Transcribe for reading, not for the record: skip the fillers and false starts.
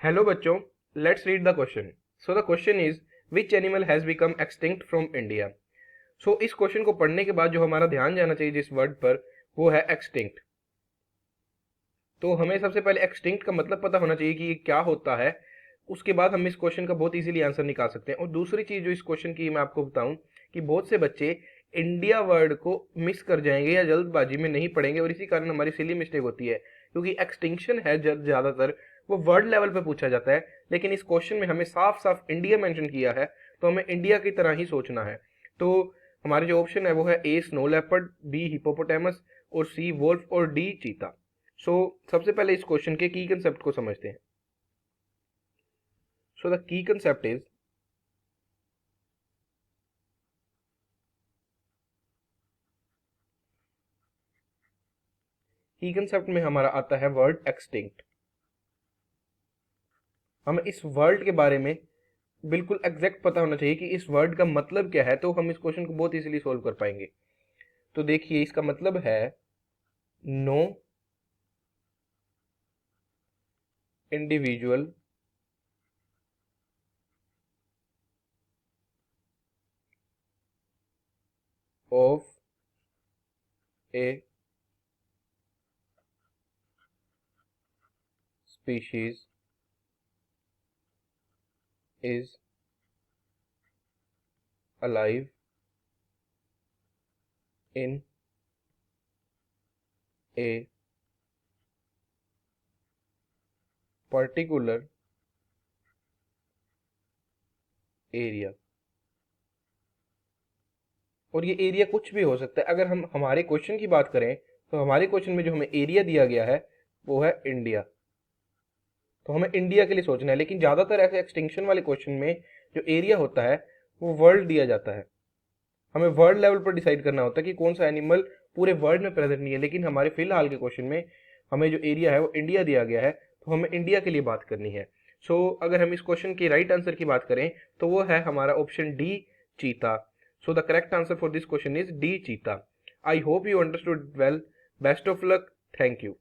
Hello बच्चों, let's read the question. So the question is which animal has become extinct from India. So इस question को पढ़ने के बाद जो हमारा ध्यान जाना चाहिए जिस वर्ड पर, वो है एक्सटिंक्ट। तो हमें सबसे पहले एक्सटिंक्ट का मतलब पता होना चाहिए कि ये क्या होता है। उसके बाद हम इस क्वेश्चन का बहुत इजीली आंसर निकाल सकते हैं। और दूसरी चीज जो इस क्वेश्चन की मैं आपको बताऊं कि बहुत से बच्चे इंडिया वर्ड को मिस कर जाएंगे या जल्दबाजी में नहीं पढ़ेंगे, और इसी कारण हमारी सिली मिस्टेक होती है। क्योंकि एक्सटिंक्शन है ज्यादातर वो वर्ड लेवल पे पूछा जाता है, लेकिन इस क्वेश्चन में हमें साफ साफ इंडिया मेंशन किया है, तो हमें इंडिया की तरह ही सोचना है। तो हमारे जो ऑप्शन है वो है ए स्नो लेपर्ड, बी हिपोपोटामस, और सी वोल्फ, और डी चीता। सो सबसे पहले इस क्वेश्चन के की कंसेप्ट को समझते हैं। So the key concept is की कंसेप्ट में हमारा आता है वर्ड एक्सटिंक्ट। हमें इस वर्ड के बारे में बिल्कुल एग्जैक्ट पता होना चाहिए कि इस वर्ड का मतलब क्या है, तो हम इस क्वेश्चन को बहुत इजीली सोल्व कर पाएंगे। तो देखिए, इसका मतलब है no individual of a species is alive in a particular area. और ये एरिया कुछ भी हो सकता है। अगर हम हमारे क्वेश्चन की बात करें तो हमारे क्वेश्चन में जो हमें एरिया दिया गया है वो है इंडिया, तो हमें इंडिया के लिए सोचना है। लेकिन ज्यादातर ऐसे एक्सटिंक्शन वाले क्वेश्चन में जो एरिया होता है वो वर्ल्ड दिया जाता है। हमें वर्ल्ड लेवल पर डिसाइड करना होता है कि कौन सा एनिमल पूरे वर्ल्ड में प्रेजेंट नहीं है। लेकिन हमारे फिलहाल के क्वेश्चन में हमें जो एरिया है वो इंडिया दिया गया है, तो हमें इंडिया के लिए बात करनी है। सो अगर हम इस क्वेश्चन के राइट आंसर की बात करें तो वो है हमारा option D, cheetah. So the correct answer for this question is D, cheetah. I hope you understood well. Best of luck. Thank you.